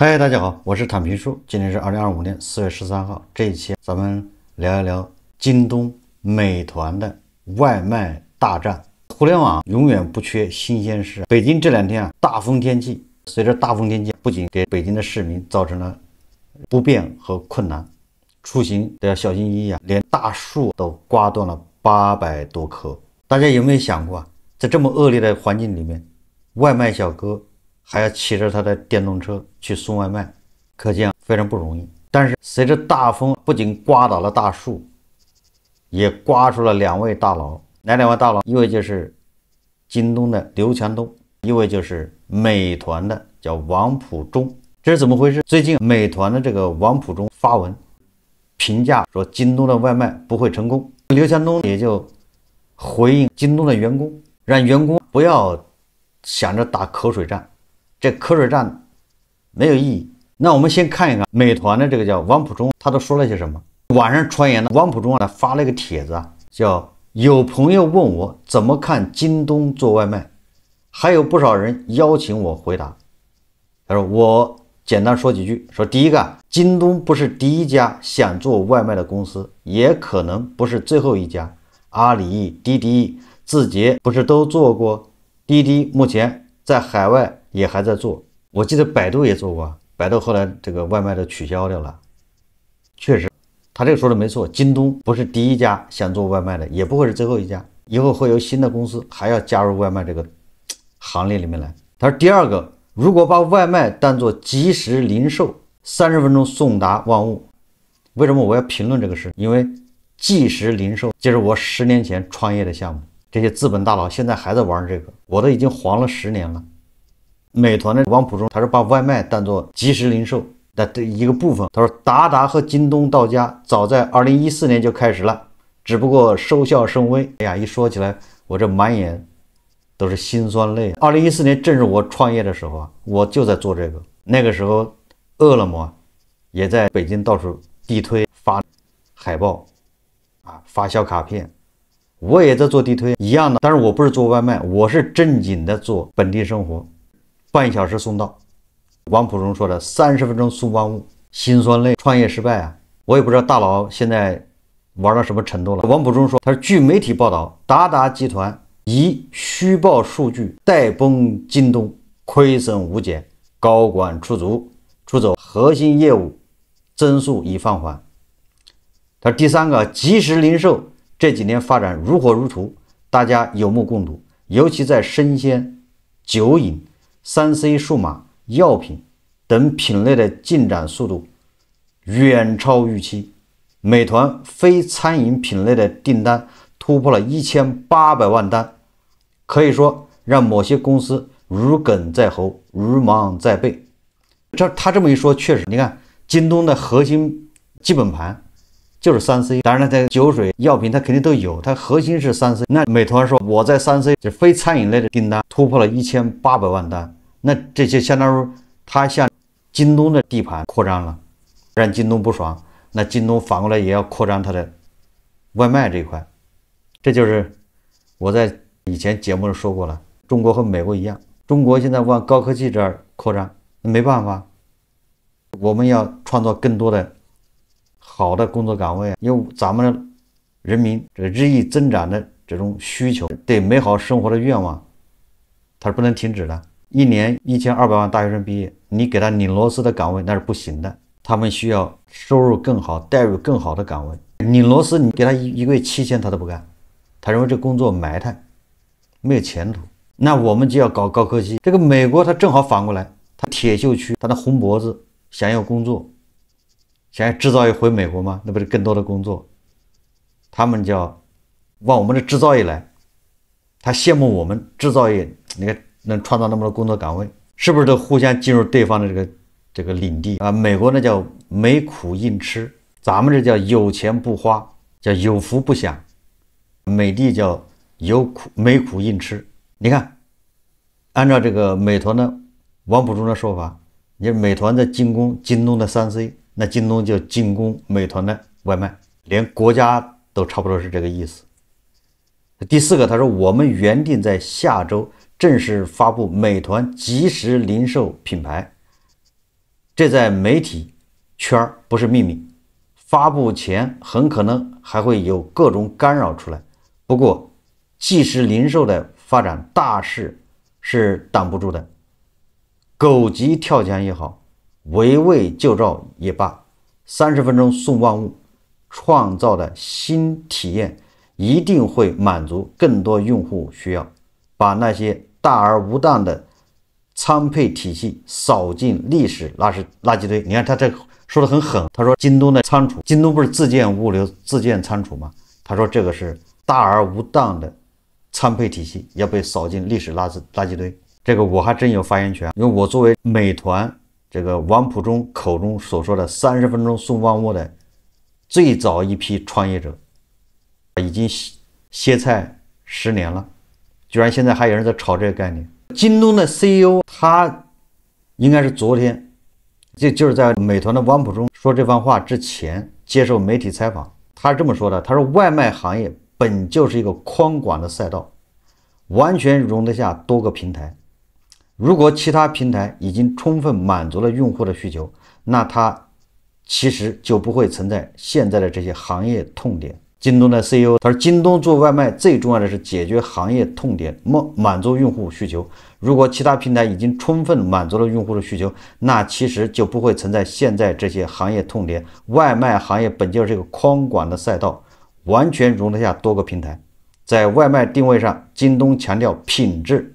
嗨，大家好，我是坦平叔。今天是2025年4月13号。这一期咱们聊一聊京东、美团的外卖大战。互联网永远不缺新鲜事。北京这两天大风天气，随着大风天气，不仅给北京的市民造成了不便和困难，出行都要小心翼翼连大树都刮断了800多棵。大家有没有想过在这么恶劣的环境里面，外卖小哥还要骑着他的电动车去送外卖，可见非常不容易。但是随着大风不仅刮倒了大树，也刮出了2位大佬。哪2位大佬？一位就是京东的刘强东，一位就是美团的叫王普忠。这是怎么回事？最近美团的这个王普忠发文评价说京东的外卖不会成功，刘强东也就回应京东的员工，让员工不要想着打口水战，这口水战没有意义。那我们先看一看美团的这个叫王普忠，他都说了些什么。网上传言呢，王普忠他发了一个帖子叫有朋友问我怎么看京东做外卖，还有不少人邀请我回答。他说我简单说几句，说第一个，京东不是第一家想做外卖的公司，也可能不是最后一家。阿里、滴滴、字节不是都做过？滴滴目前在海外也还在做，我记得百度也做过，百度后来这个外卖都取消掉了。确实他这个说的没错，京东不是第一家想做外卖的，也不会是最后一家，以后会有新的公司还要加入外卖这个行列里面来。他说第二个，如果把外卖当作即时零售，30分钟送达万物。为什么我要评论这个事？因为即时零售就是我10年前创业的项目，这些资本大佬现在还在玩这个，我都已经黄了10年了。美团的王普忠他说把外卖当作即时零售的一个部分，他说达达和京东到家早在2014年就开始了，只不过收效甚微。哎呀，一说起来我这满眼都是辛酸泪。2014年正是我创业的时候我就在做这个。那个时候饿了么也在北京到处地推发海报发小卡片，我也在做地推一样的，但是我不是做外卖，我是正经的做本地生活，半小时送到。王普忠说的30分钟送万物，辛酸泪，创业失败我也不知道大佬现在玩到什么程度了。王普忠说，他说据媒体报道，达达集团以虚报数据带崩京东，亏损无减，高管出走，核心业务增速已放缓。他说第三个，即时零售这几年发展如火如荼，大家有目共睹，尤其在生鲜、酒饮、3C 数码、药品等品类的进展速度远超预期。美团非餐饮品类的订单突破了1800万单，可以说让某些公司如鲠在喉，如芒在背。他这么一说，确实，你看京东的核心基本盘就是3C， 当然了，在酒水、药品它肯定都有，它核心是3C。那美团说我在3C 就非餐饮类的订单突破了1800万单，那这些相当于它向京东的地盘扩张了，让京东不爽，那京东反过来也要扩张它的外卖这一块。这就是我在以前节目里说过了，中国和美国一样，中国现在往高科技这儿扩张，没办法，我们要创造更多的好的工作岗位，因为咱们的人民这日益增长的这种需求，对美好生活的愿望，它是不能停止的。1年1200万大学生毕业，你给他拧螺丝的岗位那是不行的，他们需要收入更好、待遇更好的岗位。拧螺丝你给他一个月7000他都不干，他认为这工作埋汰，没有前途。那我们就要搞高科技。这个美国他正好反过来，他铁锈区，他的红脖子想要工作，想要制造业回美国吗？那不是更多的工作，他们叫往我们的制造业来，他羡慕我们制造业，你看能创造那么多工作岗位，是不是都互相进入对方的这个领地美国那叫没苦硬吃，咱们这叫有钱不花，叫有福不享，美的叫没苦硬吃。你看按照这个美团的王普忠的说法，你美团在进攻京东的3C， 那京东就进攻美团的外卖，连国家都差不多是这个意思。第4个，他说我们原定在下周正式发布美团即时零售品牌，这在媒体圈不是秘密，发布前很可能还会有各种干扰出来。不过，即时零售的发展大势是挡不住的。狗急跳墙也好，围魏救赵也罢，30分钟送万物创造的新体验一定会满足更多用户需要，把那些大而无当的仓配体系扫进历史垃圾堆。你看他这说的很狠，他说京东的仓储，京东不是自建物流、自建仓储吗？他说这个是大而无当的仓配体系要被扫进历史垃圾堆。这个我还真有发言权，因为我作为美团这个王普忠口中所说的30分钟送万物的最早一批创业者，已经歇菜10年了，居然现在还有人在炒这个概念。京东的 CEO 他应该是昨天，就是在美团的王普忠说这番话之前接受媒体采访，他是这么说的，他说外卖行业本就是一个宽广的赛道，完全容得下多个平台。如果其他平台已经充分满足了用户的需求，那它其实就不会存在现在的这些行业痛点。京东的 CEO 他说，京东做外卖最重要的是解决行业痛点，满足用户需求。如果其他平台已经充分满足了用户的需求，那其实就不会存在现在这些行业痛点。外卖行业本就是一个宽广的赛道，完全容得下多个平台。在外卖定位上，京东强调品质。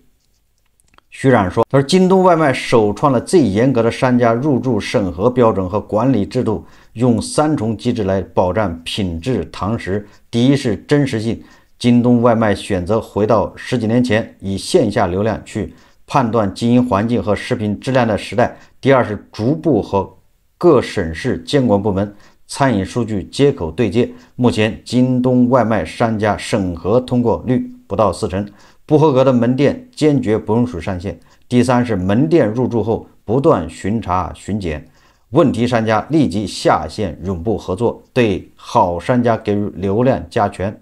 徐冉说，他说京东外卖首创了最严格的商家入驻审核标准和管理制度，用3重机制来保障品质堂实。第一是真实性，京东外卖选择回到10几年前以线下流量去判断经营环境和食品质量的时代。第二是逐步和各省市监管部门餐饮数据接口对接，目前京东外卖商家审核通过率不到40%，不合格的门店坚决不容许上线。第三是门店入驻后不断巡查巡检，问题商家立即下线永不合作，对好商家给予流量加权。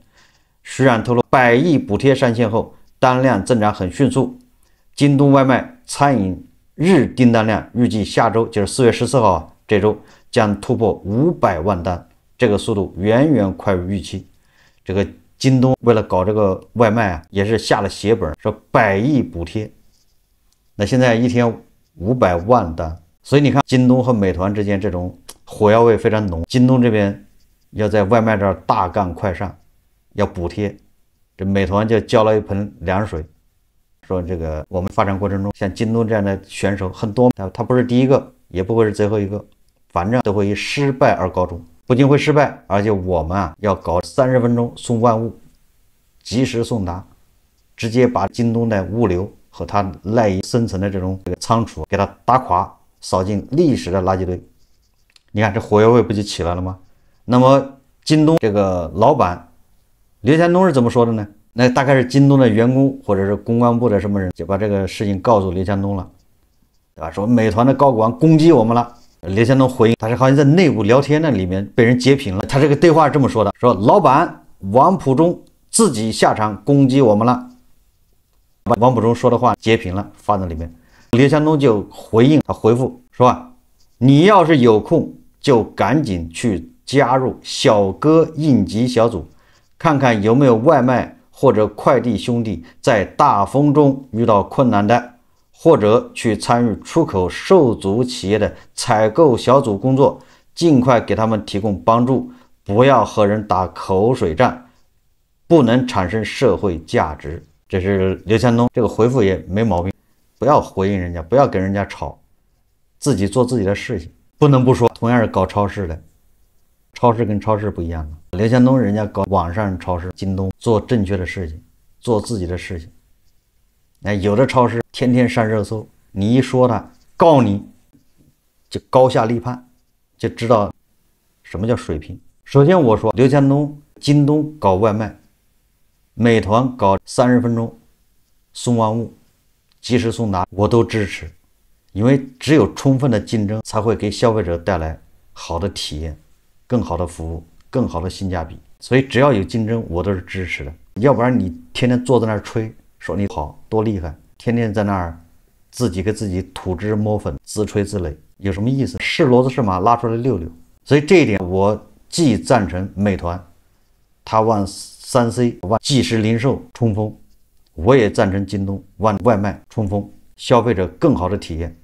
徐冉透露，100亿补贴上线后单量增长很迅速，京东外卖餐饮日订单量预计下周就是4月14号这周将突破500万单，这个速度远远快于预期。这个京东为了搞这个外卖啊，也是下了血本，说100亿补贴，那现在一天500万单，所以你看京东和美团之间这种火药味非常浓。京东这边要在外卖这儿大干快上，要补贴，这美团就浇了一盆凉水，说这个我们发展过程中像京东这样的选手很多，他不是第一个，也不会是最后一个，反正都会以失败而告终。不仅会失败，而且我们要搞30分钟送万物，及时送达，直接把京东的物流和它赖以生存的这种仓储给它打垮，扫进历史的垃圾堆。你看这火药味不就起来了吗？那么京东这个老板刘强东是怎么说的呢？那大概是京东的员工或者是公关部的什么人就把这个事情告诉刘强东了，对吧？说美团的高管攻击我们了。刘强东回应，他是好像在内部聊天那里面被人截屏了。他这个对话是这么说的，说老板王普忠自己下场攻击我们了，王普忠说的话截屏了发在里面。刘强东就回应，他回复说，你要是有空就赶紧去加入小哥应急小组，看看有没有外卖或者快递兄弟在大风中遇到困难的，或者去参与出口受阻企业的采购小组工作，尽快给他们提供帮助，不要和人打口水战，不能产生社会价值。这是刘强东这个回复也没毛病，不要回应人家，不要跟人家吵，自己做自己的事情。不能不说，同样是搞超市的，超市跟超市不一样的。刘强东人家搞网上超市，京东做正确的事情，做自己的事情。有的超市天天上热搜，你一说他告你，就高下立判，就知道什么叫水平。首先我说刘强东京东搞外卖，美团搞30分钟送万物，及时送达，我都支持，因为只有充分的竞争才会给消费者带来好的体验，更好的服务，更好的性价比。所以只要有竞争我都是支持的，要不然你天天坐在那儿吹说你好多厉害，天天在那儿自己给自己涂脂抹粉、自吹自擂，有什么意思？是骡子是马，拉出来溜溜。所以这一点，我既赞成美团，它往3C、往即时零售冲锋，我也赞成京东往外卖冲锋，消费者更好的体验，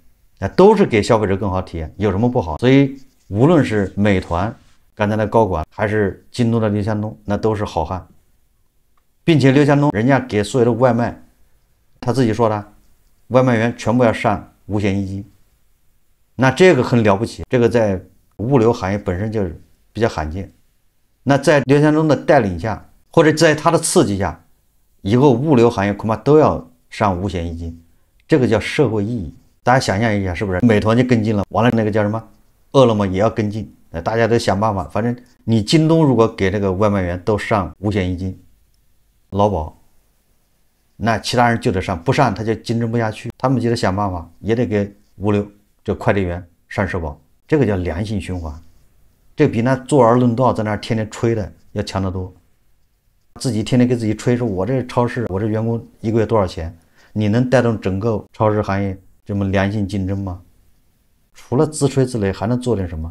都是给消费者更好体验，有什么不好？所以无论是美团刚才的高管，还是京东的刘强东，那都是好汉，并且刘强东人家给所有的外卖，他自己说的，外卖员全部要上五险一金，那这个很了不起，这个在物流行业本身就是比较罕见。那在刘强东的带领下，或者在他的刺激下，以后物流行业恐怕都要上五险一金，这个叫社会意义。大家想象一下，是不是？美团就跟进了，完了那个叫什么？饿了么也要跟进，大家都想办法。反正你京东如果给这个外卖员都上五险一金、劳保，那其他人就得上，不上他就竞争不下去，他们就得想办法，也得给物流这快递员上社保，这个叫良性循环。这比那坐而论道在那天天吹的要强得多。自己天天给自己吹说，我这超市，我这员工一个月多少钱？你能带动整个超市行业这么良性竞争吗？除了自吹自擂，还能做点什么？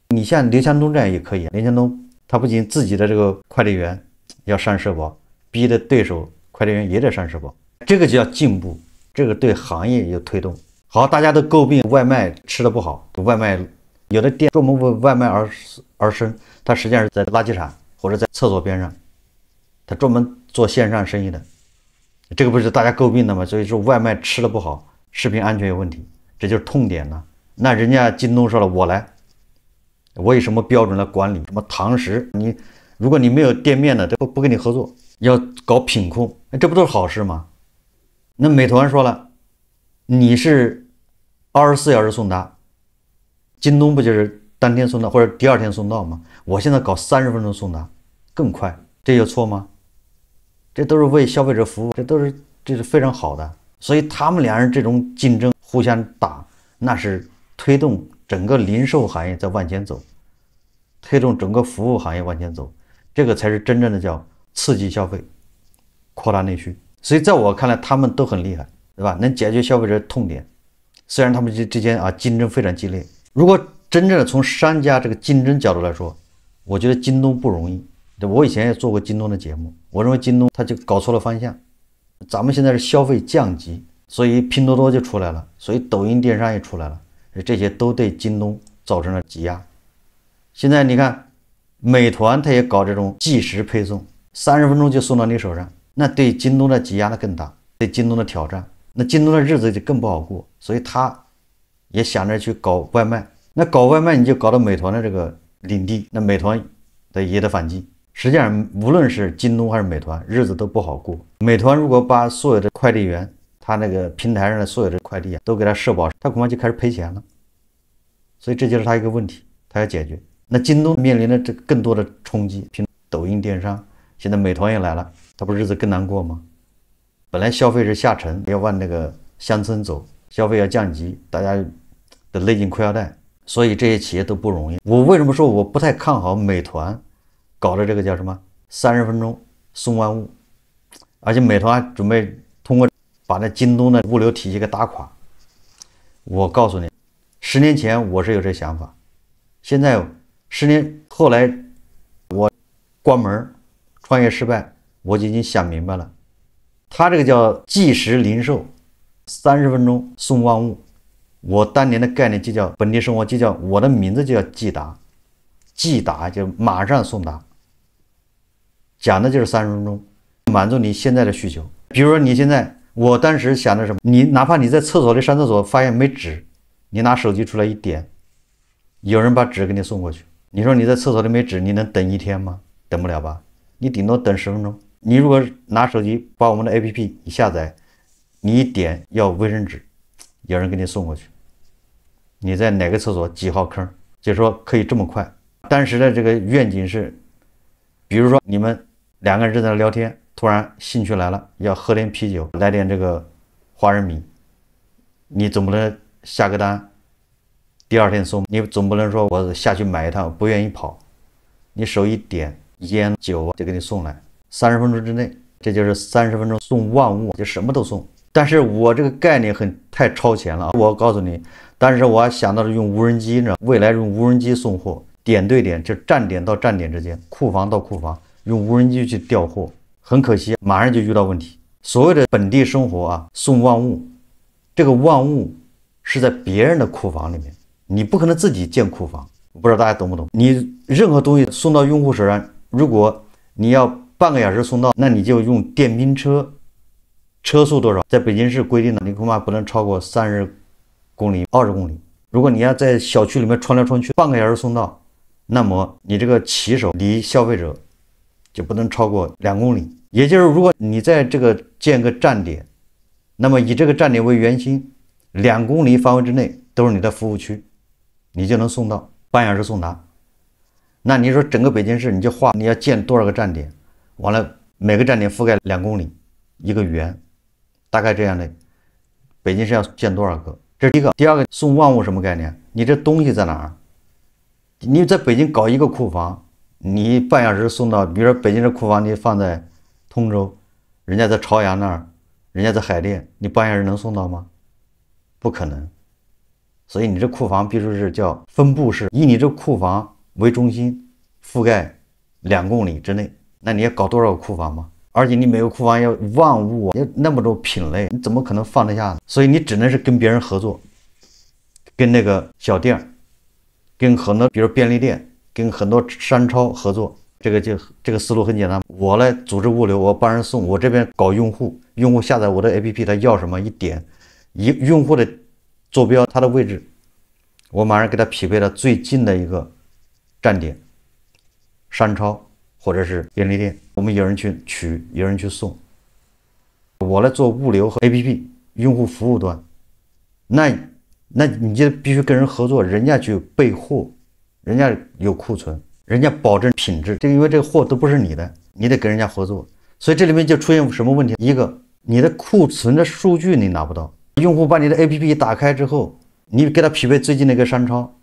你像刘强东这样也可以。刘强东他不仅自己的这个快递员要上社保，逼的对手快递员也得上社保，这个就叫进步，这个对行业有推动。好，大家都诟病外卖吃的不好，外卖有的店专门为外卖而生，它实际上是在垃圾场或者在厕所边上，他专门做线上生意的，这个不是大家诟病的吗？所以说外卖吃的不好，食品安全有问题，这就是痛点了。那人家京东说了，我来，我以什么标准来管理？什么堂食？如果你没有店面的，不跟你合作，要搞品控，这不都是好事吗？那美团说了，你是24小时送达，京东不就是当天送到或者第二天送到吗？我现在搞30分钟送达，更快，这有错吗？这都是为消费者服务，这是非常好的。所以他们两人这种竞争互相打，那是推动整个零售行业在往前走，推动整个服务行业往前走，这个才是真正的叫刺激消费，扩大内需。所以在我看来，他们都很厉害，对吧？能解决消费者痛点。虽然他们之间竞争非常激烈，如果真正的从商家这个竞争角度来说，我觉得京东不容易。我以前也做过京东的节目，我认为京东它就搞错了方向。咱们现在是消费降级，所以拼多多就出来了，所以抖音电商也出来了，这些都对京东造成了挤压。现在你看，美团它也搞这种即时配送，30分钟就送到你手上，那对京东的挤压那更大，对京东的挑战，那京东的日子就更不好过，所以他也想着去搞外卖。那搞外卖你就搞到美团的这个领地，那美团也得反击。实际上，无论是京东还是美团，日子都不好过。美团如果把所有的快递员，他那个平台上的所有的快递都给他社保，他恐怕就开始赔钱了。所以这就是他一个问题，他要解决。那京东面临的这更多的冲击，抖音电商，现在美团也来了，他不日子更难过吗？本来消费是下沉，要往那个乡村走，消费要降级，大家的勒紧裤腰带，所以这些企业都不容易。我为什么说我不太看好美团搞的这个叫什么30分钟送万物，而且美团还准备通过把那京东的物流体系给打垮。我告诉你，10年前我是有这想法，现在10年后来我关门创业失败，我就已经想明白了，他这个叫即时零售，30分钟送万物。我当年的概念就叫本地生活，就叫我的名字就叫即达，即达就马上送达，讲的就是30分钟，满足你现在的需求。比如说你现在，我当时想的什么，你哪怕你在厕所里上厕所发现没纸，你拿手机出来一点，有人把纸给你送过去。你说你在厕所里没纸，你能等1天吗？等不了吧，你顶多等10分钟。你如果拿手机把我们的 APP 一下载，你一点要卫生纸，有人给你送过去。你在哪个厕所几号坑，就说可以这么快。当时的这个愿景是，比如说你们2个人正在聊天，突然兴趣来了，要喝点啤酒，来点这个花生米，你总不能下个单第2天送，你总不能说我下去买一趟不愿意跑，你手一点，烟酒就给你送来，30分钟之内，这就是30分钟送万物，就什么都送。但是我这个概念太超前了，我告诉你，但是我还想到了用无人机呢，未来用无人机送货，点对点，就站点到站点之间，库房到库房，用无人机去调货。很可惜，马上就遇到问题。所谓的本地生活啊，送万物，这个万物是在别人的库房里面，你不可能自己建库房。不知道大家懂不懂？你任何东西送到用户手上，如果你要半个小时送到，那你就用电瓶车。车速多少？在北京市规定的，你恐怕不能超过30公里、20公里。如果你要在小区里面穿来穿去，半个小时送到，那么你这个骑手离消费者就不能超过2公里。也就是如果你在这个建个站点，那么以这个站点为圆心，2公里范围之内都是你的服务区，你就能送到，半小时送达。那你说整个北京市你就画你要建多少个站点，完了每个站点覆盖2公里，一个圆。大概这样的，北京市要建多少个？这是第一个。第二个，送万物什么概念？你这东西在哪儿？你在北京搞一个库房，你半小时送到，比如说北京这库房你放在通州，人家在朝阳那儿，人家在海淀，你半小时能送到吗？不可能。所以你这库房必须是叫分布式，以你这库房为中心，覆盖2公里之内，那你要搞多少个库房吗？而且你每个库房要万物，要那么多品类，你怎么可能放得下呢？所以你只能是跟别人合作，跟那个小店，跟很多比如便利店，跟很多商超合作。这个思路很简单，我来组织物流，我帮人送，我这边搞用户，用户下载我的 APP， 他要什么一点，用户的坐标，他的位置，我马上给他匹配到最近的一个站点，商超或者是便利店。我们有人去取，有人去送，我来做物流和 APP 用户服务端。那你就必须跟人合作，人家去备货，人家有库存，人家保证品质，因为这个货都不是你的，你得跟人家合作。所以这里面就出现什么问题？一个，你的库存的数据你拿不到，用户把你的 APP 打开之后，你给他匹配最近的一个商超，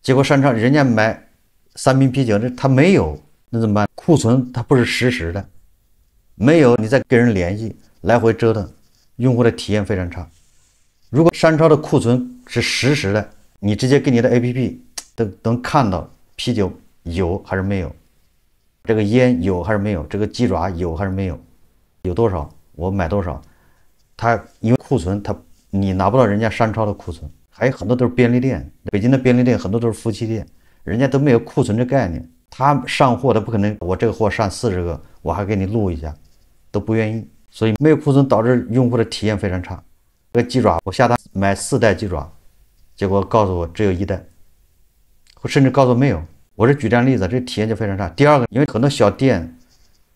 结果商超人家买3瓶啤酒，他没有。那怎么办？库存它不是实时的，没有，你再跟人联系，来回折腾，用户的体验非常差。如果商超的库存是实时的，你直接跟你的 APP 都能看到啤酒有还是没有，这个烟有还是没有，这个鸡爪有还是没有，有多少我买多少。它因为库存你拿不到人家商超的库存，还有很多都是便利店，北京的便利店很多都是夫妻店，人家都没有库存这概念。他上货，他不可能，我这个货上40个，我还给你录一下，都不愿意。所以没有库存导致用户的体验非常差。这个鸡爪，我下单买4袋鸡爪，结果告诉我只有1袋，甚至告诉我没有。我是举这样例子，这体验就非常差。第二个，因为很多小店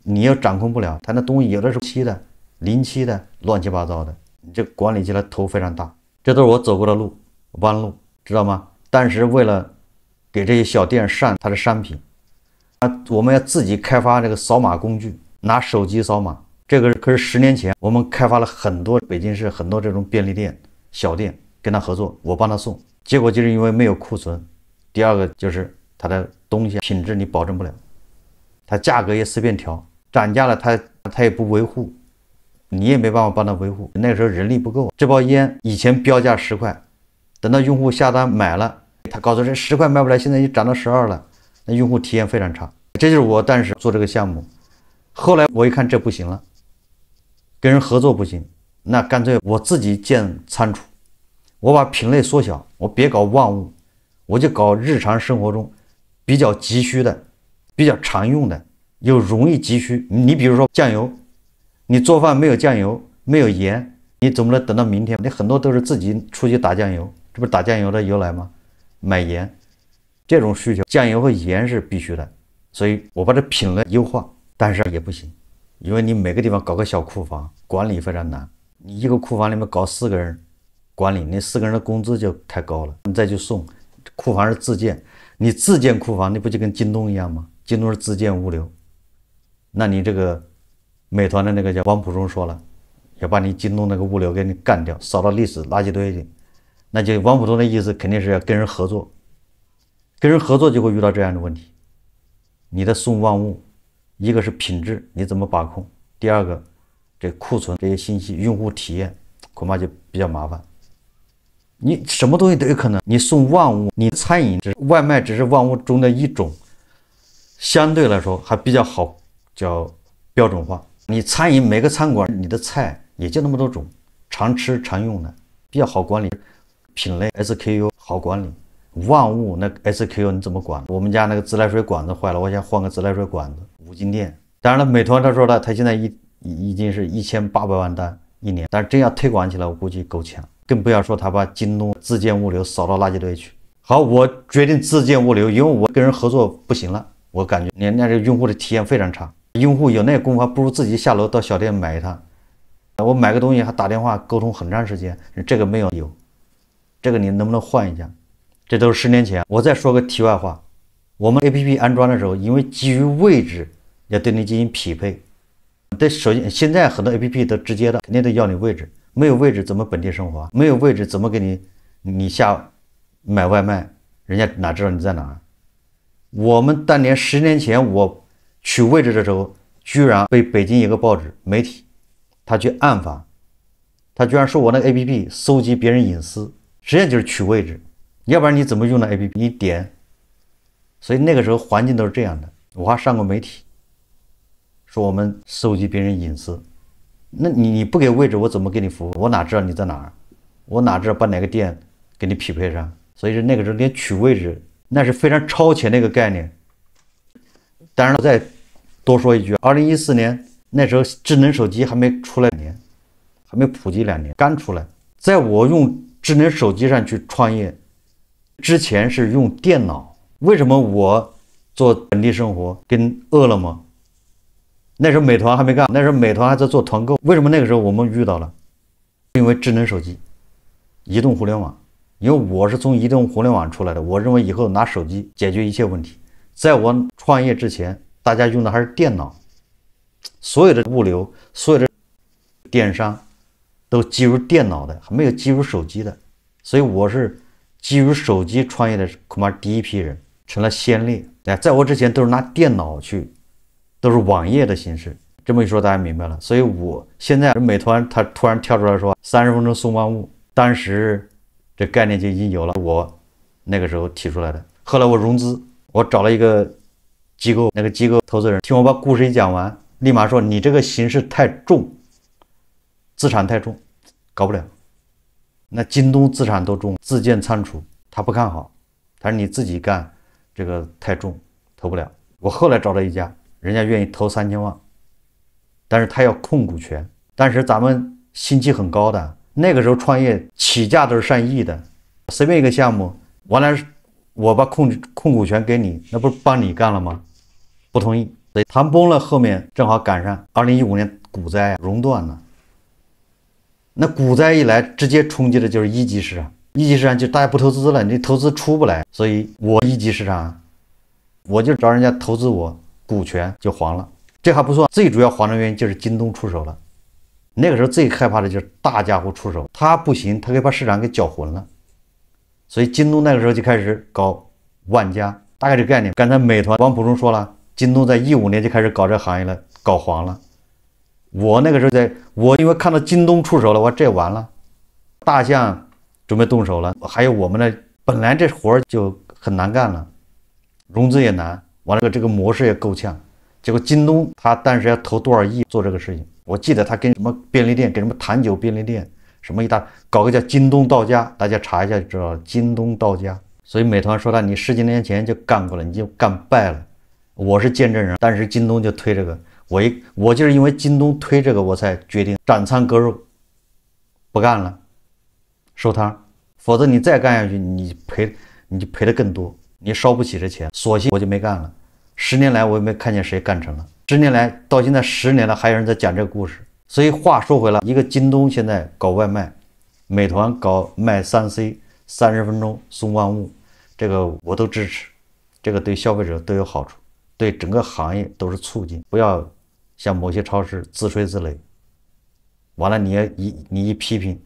你又掌控不了，他那东西有的是期的、临期的，乱七八糟的，你这管理起来头非常大。这都是我走过的路，弯路，知道吗？但是为了给这些小店上它的商品，我们要自己开发这个扫码工具，拿手机扫码。这个可是10年前我们开发了很多北京市很多这种便利店、小店，跟他合作，我帮他送。结果就是因为没有库存，第二个就是他的东西品质你保证不了，他价格也随便调，涨价了他也不维护，你也没办法帮他维护。那个时候人力不够，这包烟以前标价10块，等到用户下单买了，他告诉这10块卖不来，现在已经涨到12了。那用户体验非常差，这就是我当时做这个项目。后来我一看这不行了，跟人合作不行，那干脆我自己建仓储，我把品类缩小，我别搞万物，我就搞日常生活中比较急需的、比较常用的，又容易急需。你比如说酱油，你做饭没有酱油，没有盐，你总不能等到明天？你很多都是自己出去打酱油，这不是打酱油的由来吗？买盐。这种需求，酱油和盐是必须的，所以我把这品类优化，但是也不行，因为你每个地方搞个小库房，管理非常难。你一个库房里面搞4个人管理，那4个人的工资就太高了。你再去送，库房是自建，你自建库房，你不就跟京东一样吗？京东是自建物流，那你这个美团的那个叫王普忠说了，要把你京东那个物流给你干掉，扫到历史垃圾堆里，那就王普忠的意思肯定是要跟人合作。跟人合作就会遇到这样的问题，你的送万物，一个是品质你怎么把控，第二个这库存这些信息、用户体验，恐怕就比较麻烦。你什么东西都有可能，你送万物，你餐饮外卖只是万物中的一种，相对来说还比较好，叫标准化。你餐饮每个餐馆你的菜也就那么多种，常吃常用的，比较好管理。品类 SKU 好管理，万物那 SKU 你怎么管？我们家那个自来水管子坏了，我想换个自来水管子，5金店。当然了，美团他说了，他现在已经是1800万单一年，但是真要推广起来，我估计够呛。更不要说他把京东自建物流扫到垃圾堆去。好，我决定自建物流，因为我跟人合作不行了，我感觉人家这个用户的体验非常差，用户有那功夫，还不如自己下楼到小店买一趟。我买个东西还打电话沟通很长时间，这个没有，这个你能不能换一下？这都是10年前。我再说个题外话，我们 APP 安装的时候，因为基于位置要对你进行匹配。首先，现在很多 APP 都直接的，肯定得要你位置，没有位置怎么本地生活？没有位置怎么给你下买外卖？人家哪知道你在哪儿？我们当年10年前我取位置的时候，居然被北京一个报纸媒体他去暗访，他居然说我那个 APP 搜集别人隐私，实际上就是取位置，要不然你怎么用那 APP？ 你点。所以那个时候环境都是这样的，我还上过媒体。说我们收集别人隐私，那你不给位置，我怎么给你服务？我哪知道你在哪儿？我哪知道把哪个店给你匹配上？所以说那个时候连取位置那是非常超前的一个概念。当然了，再多说一句，2014年那时候智能手机还没出来2年，还没普及2年，刚出来。在我用智能手机上去创业之前是用电脑。为什么我做本地生活跟饿了么？那时候美团还没干，那时候美团还在做团购。为什么那个时候我们遇到了？因为智能手机、移动互联网。因为我是从移动互联网出来的，我认为以后拿手机解决一切问题。在我创业之前，大家用的还是电脑，所有的物流、所有的电商都基于电脑的，还没有基于手机的。所以我是基于手机创业的，恐怕第一批人，成了先烈。在我之前都是拿电脑去。都是网页的形式，这么一说大家明白了。所以我现在美团它突然跳出来说30分钟送万物，当时这概念就已经有了，我那个时候提出来的。后来我融资，我找了一个机构，那个机构投资人听我把故事一讲完，立马说你这个形式太重，资产太重，搞不了。那京东资产都重，自建仓储他不看好，他说你自己干这个太重，投不了。我后来找了一家。人家愿意投3000万，但是他要控股权。当时咱们心气很高的，那个时候创业起价都是上亿的，随便一个项目，完了我把控股权给你，那不是帮你干了吗？不同意，所以谈崩了。后面正好赶上2015年股灾熔断了，那股灾一来，直接冲击的就是一级市场。一级市场就大家不投资了，你投资出不来，所以我一级市场，我就找人家投资我。股权就黄了，这还不算，最主要黄的原因就是京东出手了。那个时候最害怕的就是大家伙出手，他不行，他可以把市场给搅浑了。所以京东那个时候就开始搞万家，大概这概念。刚才美团王普忠说了，京东在15年就开始搞这行业了，搞黄了。我那个时候我因为看到京东出手了，我这完了，大象准备动手了。还有我们的本来这活就很难干了，融资也难。完了，这个模式也够呛，结果京东他当时要投多少亿做这个事情？我记得他跟什么便利店，跟什么坛酒便利店，什么搞个叫京东到家，大家查一下就知道了。京东到家，所以美团说了，你10几年前就干过了，你就干败了。我是见证人，但是京东就推这个，我就是因为京东推这个，我才决定斩仓割肉，不干了，收摊，否则你再干下去，你就赔的更多。你烧不起这钱，索性我就没干了。10年来我也没看见谁干成了。10年来到现在10年了，还有人在讲这个故事。所以话说回来，一个京东现在搞外卖，美团搞卖3C，30分钟送万物，这个我都支持，这个对消费者都有好处，对整个行业都是促进。不要像某些超市自吹自擂，完了你一批评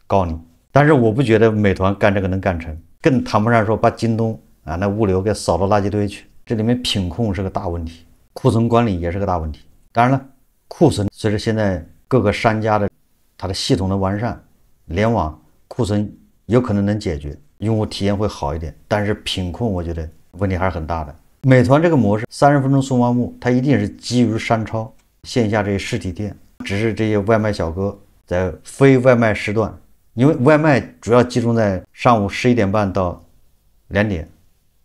告你。但是我不觉得美团干这个能干成，更谈不上说把京东那物流给扫到垃圾堆去，这里面品控是个大问题，库存管理也是个大问题。当然了，库存随着现在各个商家的它的系统的完善，联网库存有可能能解决，用户体验会好一点。但是品控我觉得问题还是很大的。美团这个模式30分钟送完物，它一定是基于商超线下这些实体店，只是这些外卖小哥在非外卖时段，因为外卖主要集中在上午11点半到2点，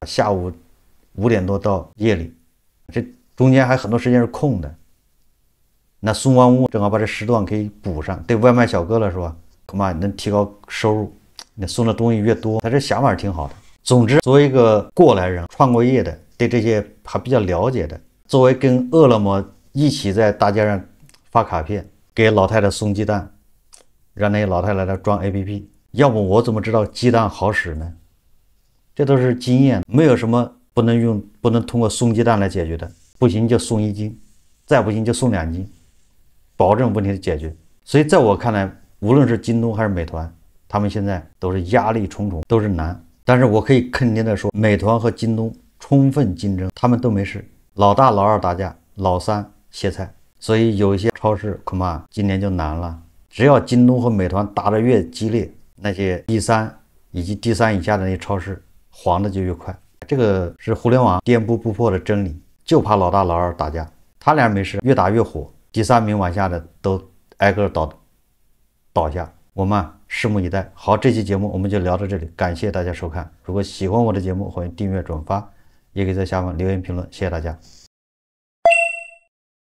下午5点多到夜里，这中间还很多时间是空的。那送完物正好把这时段可以补上，对外卖小哥了是吧？恐怕能提高收入。你送的东西越多，他这想法挺好的。总之，作为一个过来人，创过业的，对这些还比较了解的，作为跟饿了么一起在大街上发卡片，给老太太送鸡蛋，让那些老太太来装 APP， 要不我怎么知道鸡蛋好使呢？这都是经验，没有什么不能通过送鸡蛋来解决的，不行就送1斤，再不行就送2斤，保证问题的解决。所以在我看来，无论是京东还是美团，他们现在都是压力重重，都是难。但是我可以肯定的说，美团和京东充分竞争，他们都没事，老大老二打架，老三歇菜。所以有一些超市恐怕今年就难了。只要京东和美团打得越激烈，那些D3以及D3以下的那些超市黄的就越快。这个是互联网颠扑不破的真理，就怕老大老二打架，他俩没事，越打越火，第3名往下的都挨个倒下。我们拭目以待。好，这期节目我们就聊到这里，感谢大家收看。如果喜欢我的节目，欢迎订阅转发，也可以在下方留言评论，谢谢大家。